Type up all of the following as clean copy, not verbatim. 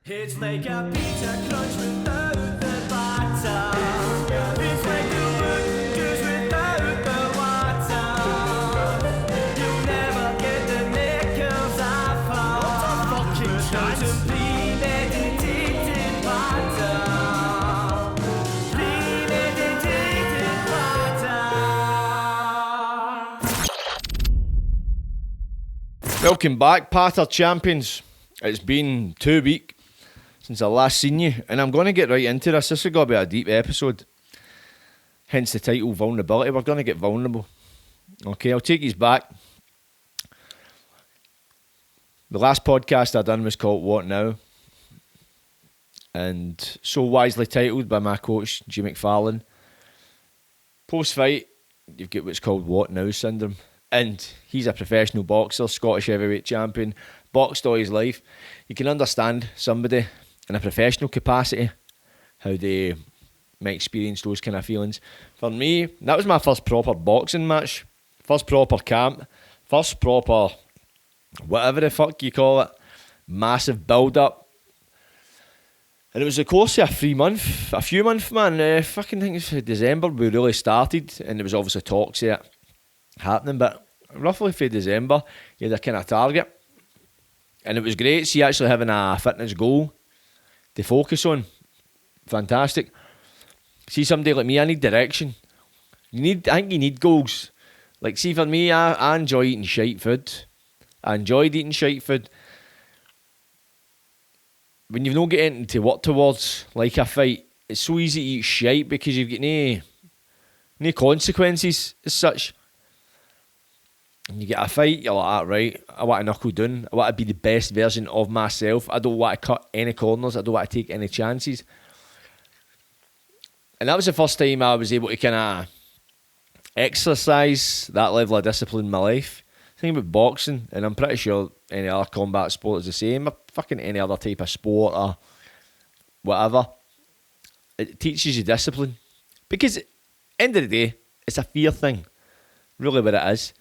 It's like a pizza crunch without the batter. It's like the wood just without the water. You'll never get the knickers I found. What a fucking chance. Premeditated patter. Premeditated patter. Welcome back, Patter champions. It's been 2 weeks since I last seen you, and I'm going to get right into this. This is going to be a deep episode, hence the title, Vulnerability. We're going to get vulnerable. Okay, I'll take you back. The last podcast I done was called What Now? And so wisely titled by my coach, G. McFarlane. Post-fight, you've got what's called What Now syndrome. And he's a professional boxer, Scottish heavyweight champion, boxed all his life. You can understand somebody in a professional capacity, how they might experience those kind of feelings. For me, that was my first proper boxing match, first proper camp, first proper, whatever the fuck you call it, massive build-up. And it was the course of a few months, man. Fucking think it was December we really started, and there was obviously talks of it happening, but roughly for December, you had a kind of target. And it was great, see, actually having a fitness goal to focus on. Fantastic. See, somebody like me, I need direction. I think you need goals. Like, see, for me, I enjoy eating shite food. I enjoyed eating shite food. When you've not got anything to work towards, like a fight, it's so easy to eat shite because you've got no consequences as such. And you get a fight, you're like, right, I want to knuckle down. I want to be the best version of myself. I don't want to cut any corners. I don't want to take any chances. And that was the first time I was able to kind of exercise that level of discipline in my life. Think about boxing, and I'm pretty sure any other combat sport is the same, or fucking any other type of sport or whatever. It teaches you discipline. Because at the end of the day, it's a fear thing. Really what it is.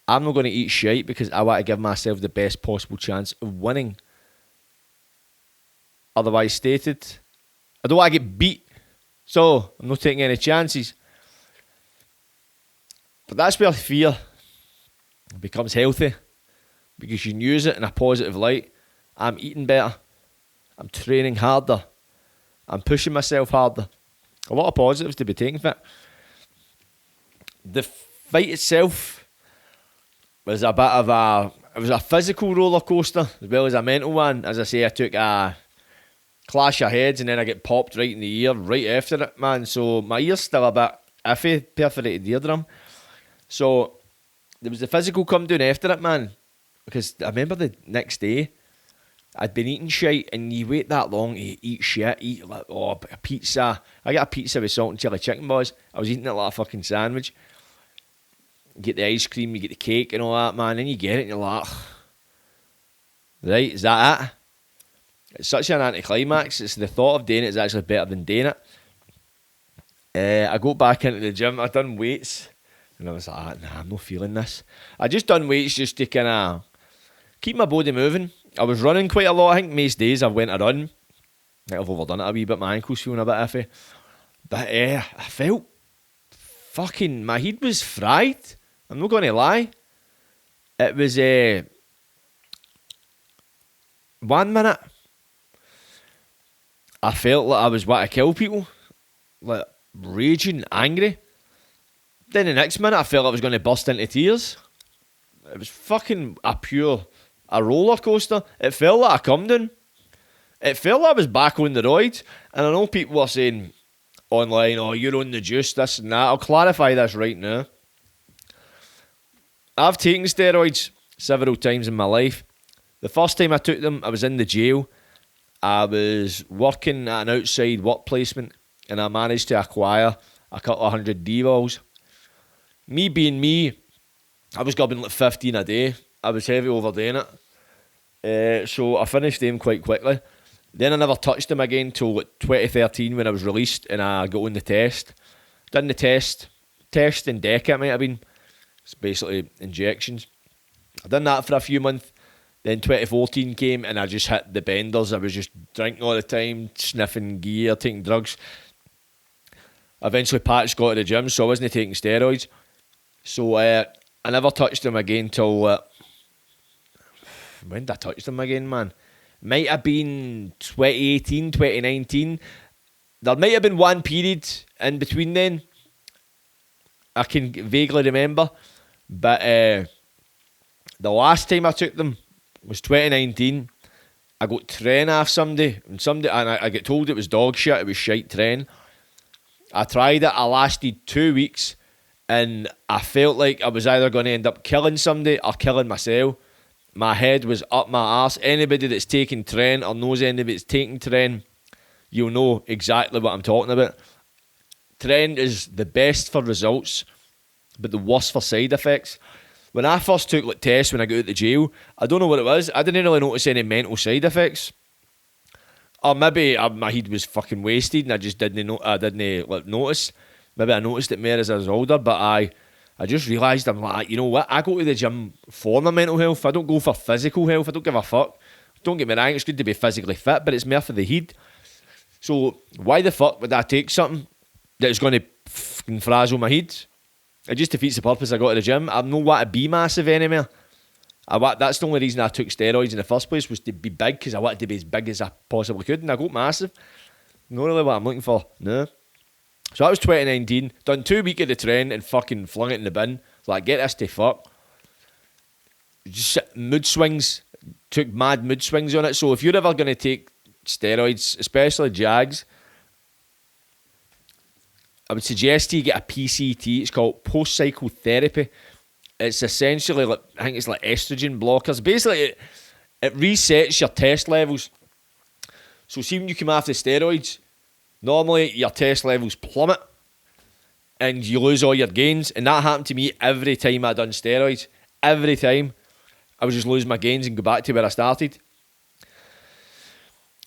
I'm not going to eat shite because I want to give myself the best possible chance of winning. Otherwise stated, I don't want to get beat, so I'm not taking any chances. But that's where fear becomes healthy, because you can use it in a positive light. I'm eating better, I'm training harder, I'm pushing myself harder. A lot of positives to be taken for it. The fight itself was a bit of a physical roller coaster as well as a mental one. As I say, I took a clash of heads and then I get popped right in the ear right after it, man. So my ear's still a bit iffy, perforated eardrum. So there was the physical come down after it, man. Because I remember the next day, I'd been eating shit, and you wait that long to eat shit, eat like, a pizza. I got a pizza with salt and chili chicken, boys. I was eating it like a fucking sandwich. You get the ice cream, you get the cake and all that, man. Then you get it and you're like, right, is that it? It's such an anticlimax. It's the thought of doing it is actually better than doing it. I got back into the gym. I done weights. And I was like, nah, I'm not feeling this. I just done weights just to kind of keep my body moving. I was running quite a lot. I think most days I went a run. I think I've overdone it a wee bit. My ankle's feeling a bit iffy. But I felt fucking, my head was fried. I'm not going to lie. It was 1 minute I felt like I was about to kill people, like raging, angry. Then the next minute I felt I was going to burst into tears. It was fucking a roller coaster. It felt like a comedown. It felt like I was back on the roids. And I know people are saying online, oh, you're on the juice, this and that. I'll clarify this right now. I've taken steroids several times in my life. The first time I took them, I was in the jail. I was working at an outside work placement, and I managed to acquire a couple of 100 D-balls. Me being me, I was gobbling like 15 a day. I was heavy overdoing it. So I finished them quite quickly. Then I never touched them again till 2013 when I was released and I got on the test. Done the test in DECA it might have been. It's basically injections. I done that for a few months. Then 2014 came and I just hit the benders. I was just drinking all the time, sniffing gear, taking drugs. Eventually Patch got to the gym, so I wasn't taking steroids. So I never touched them again till... when did I touch them again, man? Might have been 2018, 2019. There might have been one period in between then. I can vaguely remember. But the last time I took them was 2019. I got train off somebody, and I get told it was dog shit, it was shite train. I tried it, I lasted 2 weeks, and I felt like I was either going to end up killing somebody or killing myself. My head was up my arse. Anybody that's taken train or knows anybody that's taken train, you'll know exactly what I'm talking about. Train is the best for results, but the worst for side effects. When I first took like tests when I got out of jail, I don't know what it was. I didn't really notice any mental side effects. Or maybe my head was fucking wasted and I just didn't notice. Maybe I noticed it more as I was older, but I just realised, I'm like, you know what? I go to the gym for my mental health. I don't go for physical health. I don't give a fuck. Don't get me wrong, it's good to be physically fit, but it's more for the head. So why the fuck would I take something that's going to fucking frazzle my head? It just defeats the purpose I got to the gym. I don't want to be massive anymore. That's the only reason I took steroids in the first place, was to be big, because I wanted to be as big as I possibly could, and I got massive. Not really what I'm looking for, no. So that was 2019. Done 2 weeks of the train and fucking flung it in the bin. Like, get this to fuck. Just mood swings. Took mad mood swings on it. So if you're ever going to take steroids, especially Jags, I would suggest you get a PCT. It's called post-cycle therapy. It's essentially, like, I think it's like estrogen blockers. Basically, it resets your test levels. So see when you come off the steroids, normally your test levels plummet and you lose all your gains. And that happened to me every time I done steroids. Every time. I would just lose my gains and go back to where I started.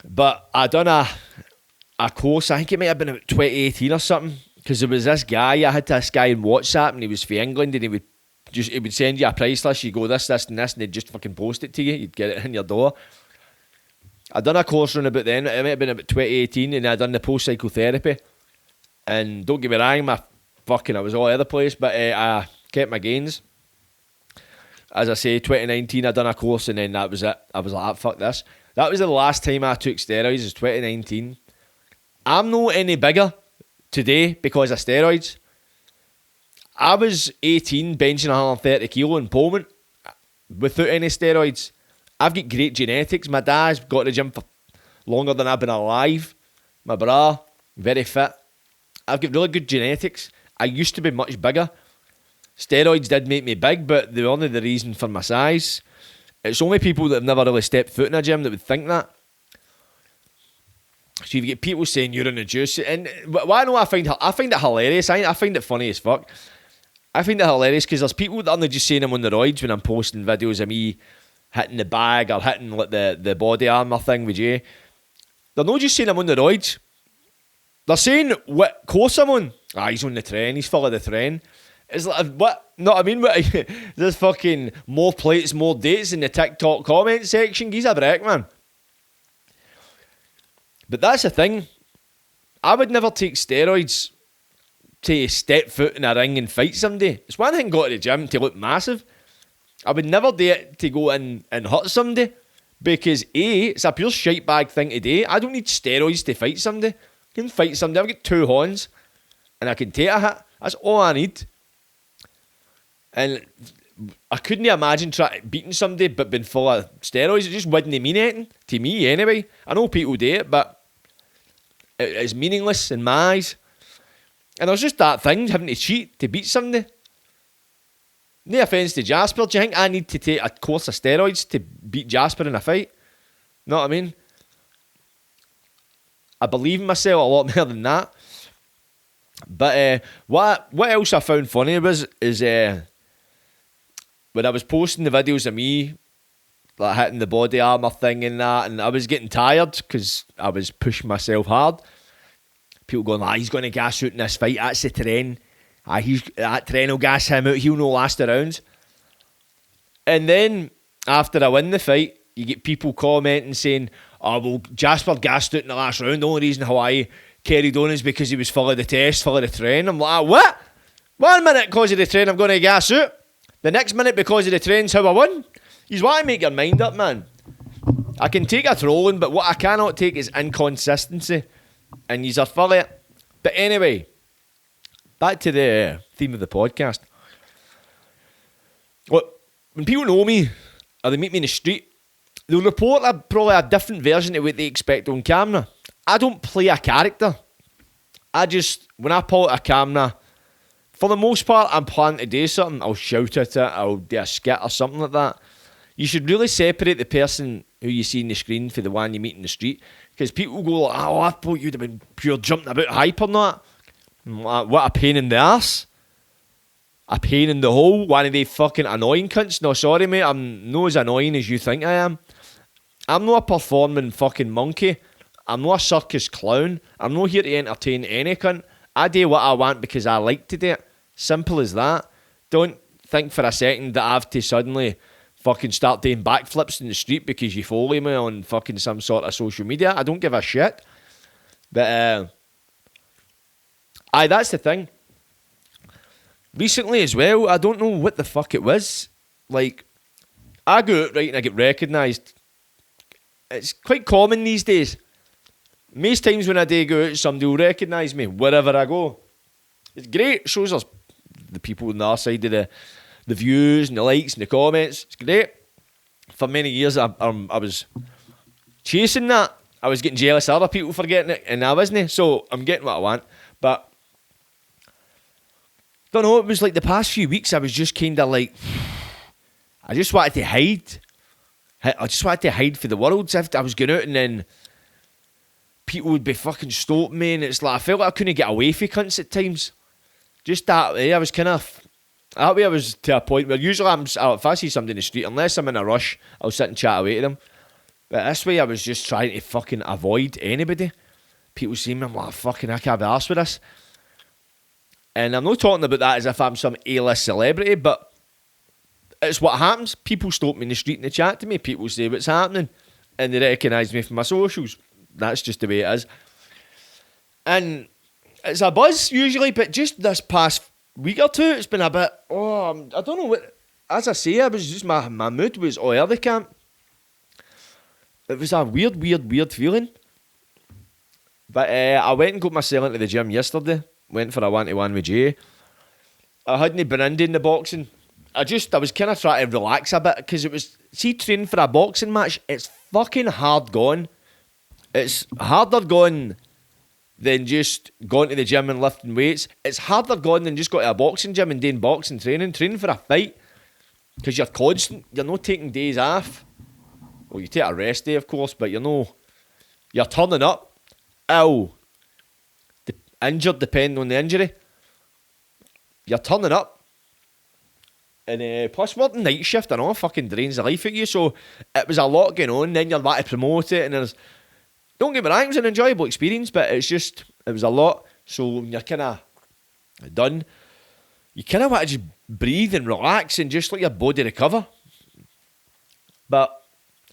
But I done a course, I think it might have been about 2018 or something, because there was this guy, I had this guy in WhatsApp and he was from England, and he would send you a price list, you go this and this, and they'd just fucking post it to you, you'd get it in your door. I done a course run about then, it might have been about 2018, and I done the post-cycle therapy. And don't get me wrong, I was all over the place, but I kept my gains. As I say, 2019 I done a course, and then that was it. I was like, fuck this. That was the last time I took steroids, was 2019. I'm not any bigger today because of steroids. I was 18, benching 130 kilo in Pullman without any steroids. I've got great genetics. My dad's got to the gym for longer than I've been alive. My brother, very fit. I've got really good genetics. I used to be much bigger. Steroids did make me big, but they weren't the reason for my size. It's only people that have never really stepped foot in a gym that would think that. So you get people saying you're in the juice, and why I find it hilarious. I find it funny as fuck. I find it hilarious because there's people that aren't just saying I'm on the roids when I'm posting videos of me hitting the bag or hitting like the body armour thing with you. They're not just saying I'm on the roids. They're saying what course I'm on. He's on the train. He's full of the train. It's like, what? No, I mean, there's fucking more plates, more dates in the TikTok comment section. He's a break, man. But that's the thing. I would never take steroids to step foot in a ring and fight somebody. It's one thing to go to the gym to look massive. I would never do it to go in and hurt somebody, because A, it's a pure shite bag thing to do. I don't need steroids to fight somebody. I can fight somebody. I've got 2 horns and I can take a hit. That's all I need. And I couldn't imagine beating somebody but being full of steroids. It just wouldn't mean anything to me anyway. I know people do it, but it's meaningless in my eyes. And there's just that thing, having to cheat to beat somebody. No offence to Jasper. Do you think I need to take a course of steroids to beat Jasper in a fight? Know what I mean? I believe in myself a lot more than that. But what else I found funny is when I was posting the videos of me like hitting the body armour thing and that, and I was getting tired because I was pushing myself hard. People going, he's going to gas out in this fight, that's the train. That train will gas him out, he'll not last the rounds. And then after I win the fight, you get people commenting saying, oh, well, Jasper gassed out in the last round. The only reason Hawaii carried on is because he was full of the test, full of the train. I'm like, what? 1 minute because of the train, I'm going to gas out. The next minute because of the train's how I won. You want to make your mind up, man. I can take a trolling, but what I cannot take is inconsistency. And yous are full of it. But anyway, back to the theme of the podcast. Look, when people know me, or they meet me in the street, they'll report probably a different version of what they expect on camera. I don't play a character. When I pull out a camera, for the most part, I'm planning to do something. I'll shout at it, I'll do a skit or something like that. You should really separate the person who you see on the screen for the one you meet in the street. Because people go like, oh, I thought you'd have been pure jumping about hype or not. Like, what a pain in the arse. A pain in the hole. One of they fucking annoying cunts. No, sorry, mate. I'm not as annoying as you think I am. I'm not a performing fucking monkey. I'm not a circus clown. I'm not here to entertain any cunt. I do what I want because I like to do it. Simple as that. Don't think for a second that I have to suddenly fucking start doing backflips in the street because you follow me on fucking some sort of social media. I don't give a shit. But, that's the thing. Recently as well, I don't know what the fuck it was. Like, I go out, right, and I get recognised. It's quite common these days. Most times when I do go out, somebody will recognise me wherever I go. It's great. It shows us the people on the other side of the views and the likes and the comments. It's great. For many years, I was chasing that. I was getting jealous of other people for getting it, and I wasn't. So I'm getting what I want. But don't know. It was like the past few weeks. I was just kind of like, I just wanted to hide. I just wanted to hide for the world. If I was going out and then people would be fucking stopping me, and it's like I felt like I couldn't get away from cunts at times. Just that way, I was kind of. That way I was to a point where usually if I see somebody in the street, unless I'm in a rush, I'll sit and chat away to them. But this way I was just trying to fucking avoid anybody. People see me, I'm like, fucking, I can't be arsed with this. And I'm not talking about that as if I'm some A-list celebrity, but it's what happens. People stop me in the street and they chat to me. People say what's happening. And they recognise me from my socials. That's just the way it is. And it's a buzz usually, but just this past week or two, it's been a bit, I don't know what, as I say, I was just, my mood was all over the camp. It was a weird feeling. But I went and got myself into the gym yesterday. Went for a 1-to-1 with Jay. I hadn't been in the boxing. I was kind of trying to relax a bit because it was, see, training for a boxing match, it's fucking hard going. It's harder going than just going to the gym and lifting weights. It's harder going than just going to a boxing gym and doing boxing training for a fight. Because you're constant, you're not taking days off. Well, you take a rest day, of course, but you're turning up ill, injured, depending on the injury. You're turning up. And plus, working night shift, I know, fucking drains the life out of you. So it was a lot going on. Then you're about to promote it, and don't get me wrong, it was an enjoyable experience, but it was a lot. So when you're kind of done, you kind of want to just breathe and relax and just let your body recover. But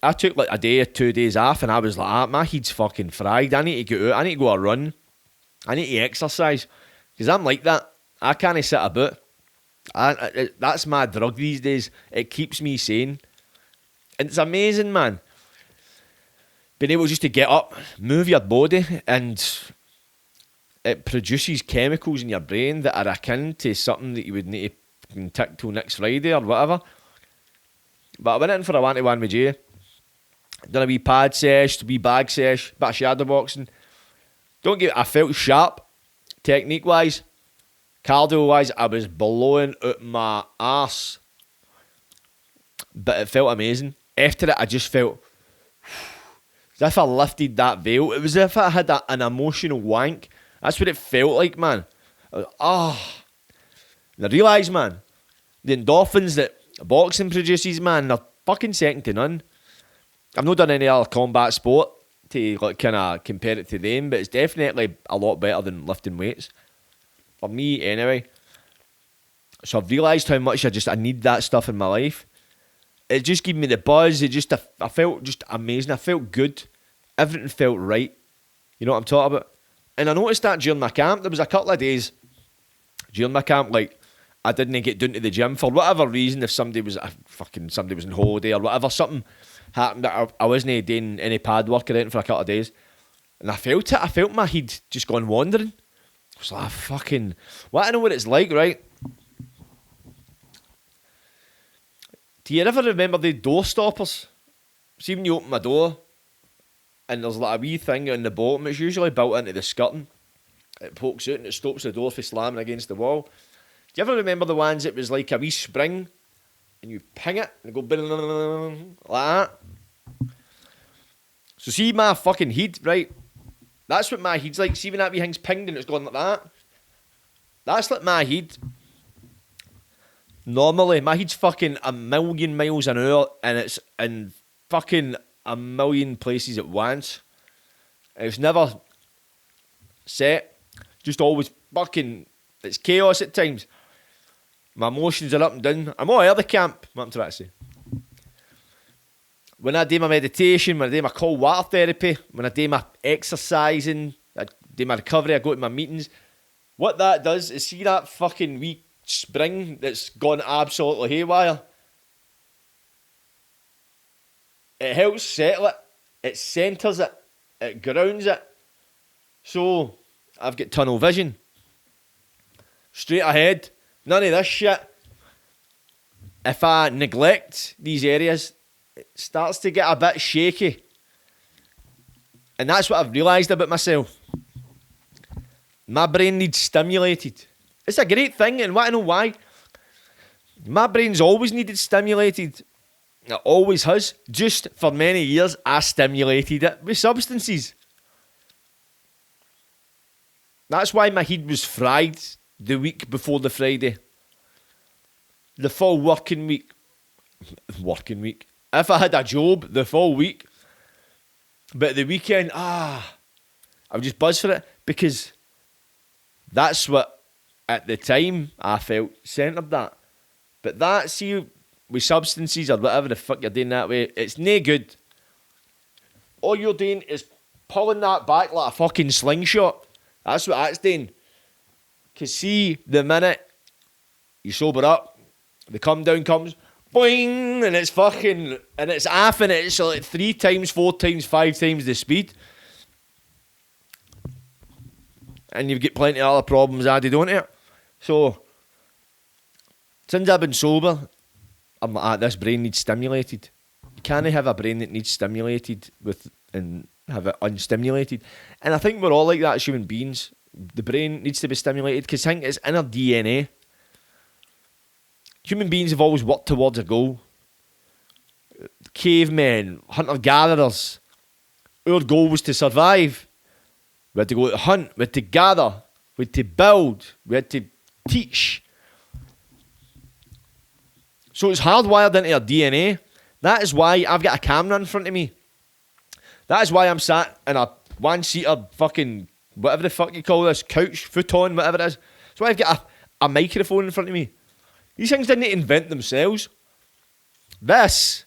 I took like a day or 2 days off, and I was like, my head's fucking fried. I need to get out. I need to go a run. I need to exercise. Because I'm like that. I can't sit about. That's my drug these days. It keeps me sane. And it's amazing, man. Being able just to get up, move your body, and it produces chemicals in your brain that are akin to something that you would need to tick till next Friday or whatever. But I went in for a 1-to-1 with Jay. Done a wee pad sesh, a wee bag sesh, bit of shadow boxing. I felt sharp, technique-wise. Cardio-wise, I was blowing out my arse. But it felt amazing. After it, I just felt as if I lifted that veil. It was as if I had an emotional wank. That's what it felt like, man. And I realised, man, the endorphins that boxing produces, man, they're fucking second to none. I've not done any other combat sport to like kind of compare it to them, but it's definitely a lot better than lifting weights. For me, anyway. So I've realised how much I need that stuff in my life. it just gave me the buzz. I felt just amazing. I felt good. Everything felt right. You know what I'm talking about? And I noticed that during my camp, there was a couple of days during my camp, like, I didn't get down to the gym for whatever reason. If somebody was on holiday or whatever, something happened that I wasn't doing any pad work or anything for a couple of days. And I felt it. I felt my head just gone wandering. I was like, I know what it's like, right? Do you ever remember the door stoppers? See when you open my door and there's like a wee thing on the bottom, it's usually built into the skirting. It pokes out and it stops the door from slamming against the wall. Do you ever remember the ones that was like a wee spring and you ping it and it go like that? So see my fucking head, right? That's what my head's like. See when that wee thing's pinged and it's gone like that? That's like my head. Normally, my head's fucking a million miles an hour and it's in fucking a million places at once. It's never set. Just always fucking, it's chaos at times. My emotions are up and down. I'm all out of the camp. What I'm trying to say. When I do my meditation, when I do my cold water therapy, when I do my exercising, I do my recovery, I go to my meetings. What that does is see that fucking wee spring that's gone absolutely haywire. It helps settle it. It centres it. It grounds it. So, I've got tunnel vision. Straight ahead. None of this shit. If I neglect these areas, it starts to get a bit shaky. And that's what I've realised about myself. My brain needs stimulated. It's a great thing, and I know why. My brain's always needed stimulated. It always has. Just for many years, I stimulated it with substances. That's why my head was fried the week before the Friday. The full working week. If I had a job, the full week. But the weekend, I would just buzz for it. Because that's what, at the time, I felt centred that. But that, see, with substances or whatever the fuck you're doing that way, it's no good. All you're doing is pulling that back like a fucking slingshot. That's what that's doing. Because see, the minute you sober up, the comedown comes, boing, and it's fucking, and it's off, and it's like 3 times, 4 times, 5 times the speed. And you've got plenty of other problems added on it. So, since I've been sober, I'm like, this brain needs stimulated. You can't have a brain that needs stimulated and have it unstimulated. And I think we're all like that as human beings. The brain needs to be stimulated because I think it's in our DNA. Human beings have always worked towards a goal. Cavemen, hunter-gatherers. Our goal was to survive. We had to go to hunt, we had to gather, we had to build, we had to teach. So it's hardwired into our DNA. That is why I've got a camera in front of me. That is why I'm sat in a one-seater fucking, whatever the fuck you call this, couch, futon, whatever it is. That's why I've got a microphone in front of me. These things didn't invent themselves. This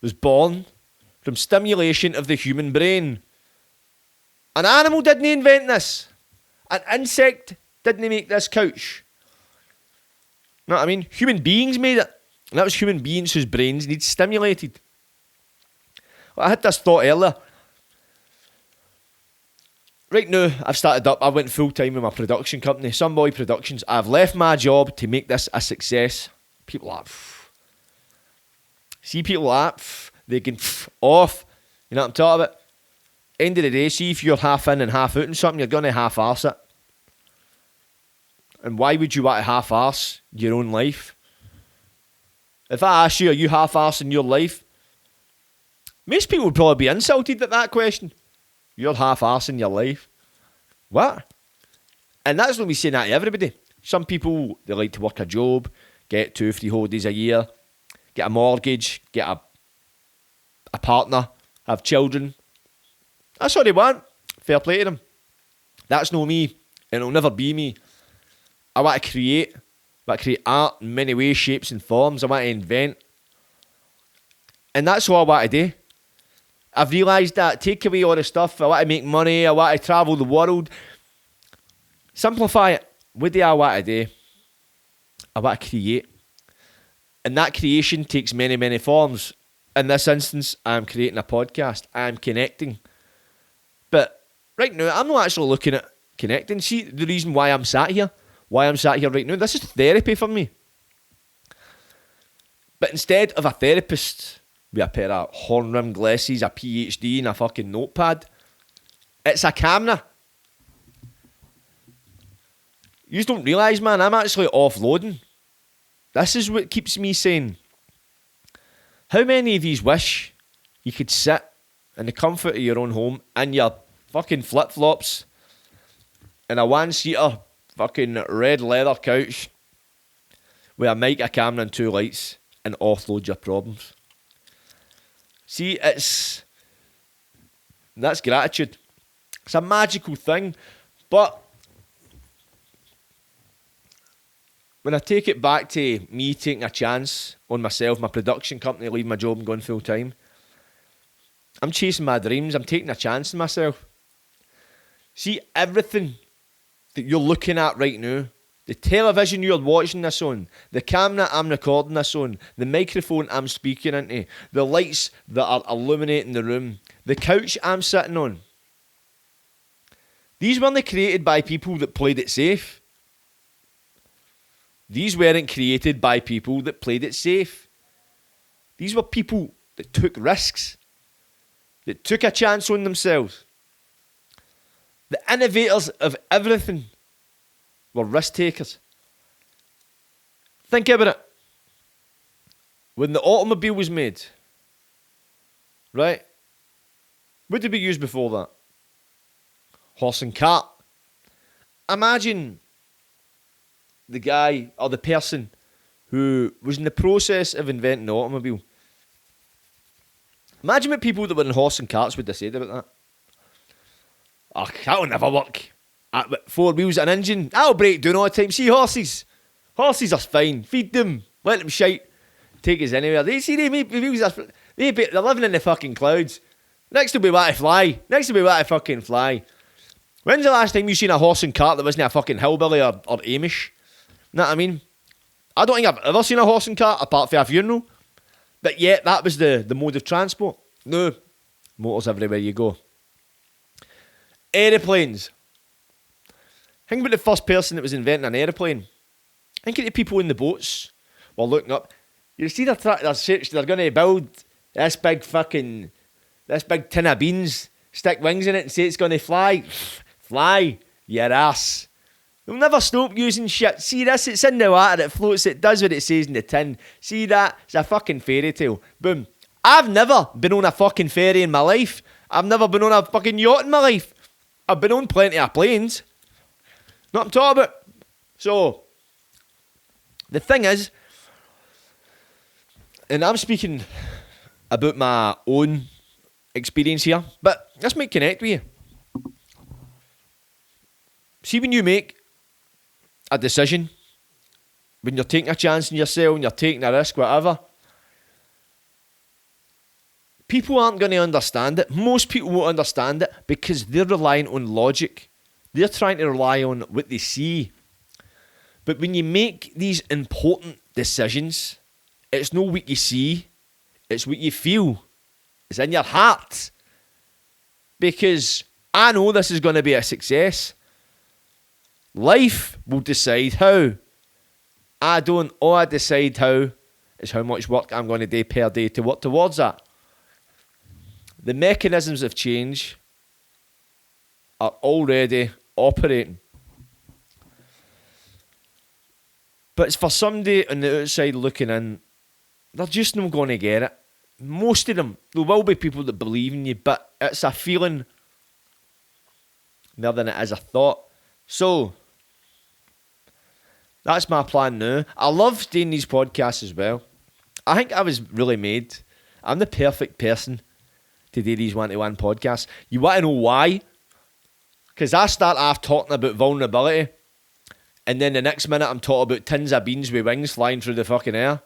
was born from stimulation of the human brain. An animal didn't invent this. An insect didn't make this couch. You know what I mean? Human beings made it. And that was human beings whose brains need stimulated. Well, I had this thought earlier. Right now, I've started up. I went full-time with my production company, Some Boy Productions. I've left my job to make this a success. People are like, pff. See people like that, they can off. You know what I'm talking about? End of the day, see if you're half in and half out in something, you're going to half-arse it. And why would you want to half-arse your own life? If I ask you, are you half-arsing your life? Most people would probably be insulted at that question. You're half-arsing your life. What? And that's not me saying that to everybody. Some people, they like to work a job, get 2 or 3 holidays a year, get a mortgage, get a partner, have children. That's all they want. Fair play to them. That's not me, and it'll never be me. I want to create art in many ways, shapes and forms. I want to invent. And that's all I want to do. I've realised that. Take away all the stuff. I want to make money. I want to travel the world. Simplify it. What do I want to do? I want to create. And that creation takes many, many forms. In this instance, I'm creating a podcast. I'm connecting. But right now, I'm not actually looking at connecting. See, the reason why I'm sat here right now, this is therapy for me. But instead of a therapist with a pair of horn-rimmed glasses, a PhD and a fucking notepad, it's a camera. You just don't realise, man, I'm actually offloading. This is what keeps me sane. How many of you wish you could sit in the comfort of your own home in your fucking flip-flops in a one-seater fucking red leather couch with a mic, a camera and 2 lights and offload your problems? See, that's gratitude. It's a magical thing. But when I take it back to me taking a chance on myself, my production company, leaving my job and going full time, I'm chasing my dreams. I'm taking a chance on myself. See, everything that you're looking at right now, the television you're watching this on, the camera I'm recording this on, the microphone I'm speaking into, the lights that are illuminating the room, the couch I'm sitting on, these weren't created by people that played it safe. These weren't created by people that played it safe. These were people that took risks, that took a chance on themselves. The innovators of everything were risk takers. Think about it. When the automobile was made, right? What did we use before that? Horse and cart. Imagine the guy or the person who was in the process of inventing the automobile. Imagine what people that were in horse and carts would have said about that. Oh, that'll never work. 4 wheels and an engine, that'll break down all the time. See horses. Horses are fine. Feed them. Let them shite. Take us anywhere. They see they make wheels. They're living in the fucking clouds. Next to be want to fly. Next to be want to fucking fly. When's the last time you seen a horse and cart that wasn't a fucking hillbilly or Amish? Know what I mean? I don't think I've ever seen a horse and cart apart from a funeral. But yet, that was the mode of transport. No. Motors everywhere you go. Aeroplanes. Think about the first person that was inventing an aeroplane. Think of the people in the boats while looking up. You see they're going to build this big tin of beans, stick wings in it and say it's going to fly. Fly, your ass. They'll never stop using shit. See this, it's in the water, it floats, it does what it says in the tin. See that? It's a fucking fairy tale. Boom. I've never been on a fucking ferry in my life. I've never been on a fucking yacht in my life. I've been on plenty of planes. Know what I'm talking about? So, the thing is, and I'm speaking about my own experience here, but this might connect with you. See, when you make a decision, when you're taking a chance on yourself, when you're taking a risk, whatever, people aren't going to understand it. Most people won't understand it because they're relying on logic. They're trying to rely on what they see. But when you make these important decisions, it's not what you see, it's what you feel. It's in your heart. Because I know this is going to be a success. Life will decide how. I don't. All I decide how is how much work I'm going to do per day to work towards that. The mechanisms of change are already operating. But it's for somebody on the outside looking in, they're just not going to get it. Most of them, there will be people that believe in you, but it's a feeling more than it is a thought. So, that's my plan now. I love doing these podcasts as well. I think I was really made. I'm the perfect person to do these one-to-one podcasts. You want to know why? Because I start off talking about vulnerability, and then the next minute I'm talking about tins of beans with wings flying through the fucking air.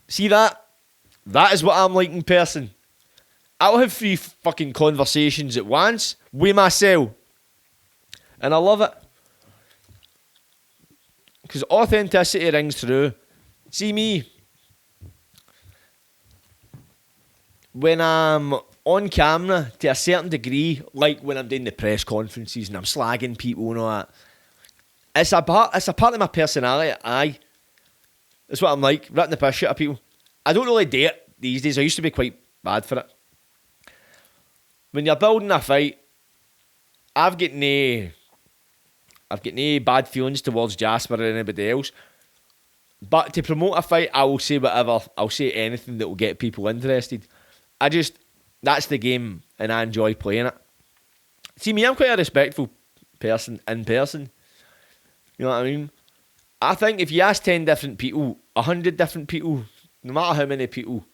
See that? That is what I'm like in person. I'll have 3 fucking conversations at once with myself. And I love it. Because authenticity rings through. See me, when I'm on camera to a certain degree, like when I'm doing the press conferences and I'm slagging people and all that, it's a part of my personality, aye. That's what I'm like, ripping the piss shit of people. I don't really do it these days. I used to be quite bad for it. When you're building a fight, I've got no bad feelings towards Jasper or anybody else. But to promote a fight, I will say whatever. I'll say anything that will get people interested. That's the game, and I enjoy playing it. See me, I'm quite a respectful person in person. You know what I mean? I think if you ask 10 different people, 100 different people, no matter how many people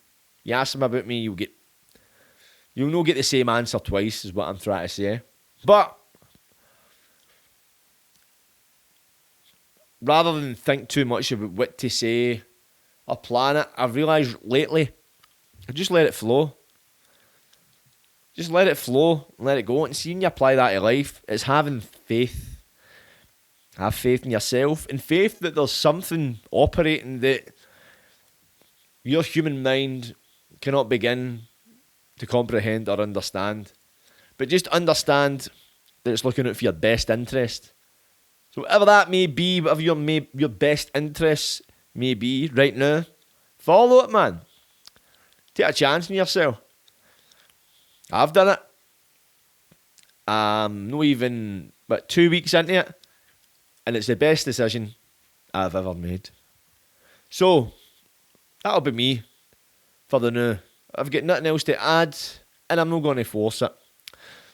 you ask them about me, you'll not get the same answer twice, is what I'm trying to say. But rather than think too much about what to say or plan it, I've realised lately, I just let it flow. Just let it flow, let it go, and seeing you apply that to life, it's having faith. Have faith in yourself, and faith that there's something operating that your human mind cannot begin to comprehend or understand. But just understand that it's looking out for your best interest. So whatever that may be, whatever your best interests may be right now, follow it, man. Take a chance on yourself. I've done it. Not even 2 weeks into it, and it's the best decision I've ever made. So that'll be me for the now. I've got nothing else to add, and I'm not going to force it.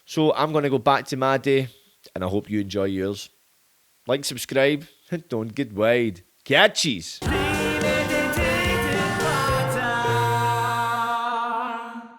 So I'm going to go back to my day, and I hope you enjoy yours. Like, subscribe, and don't get wide. Catchies!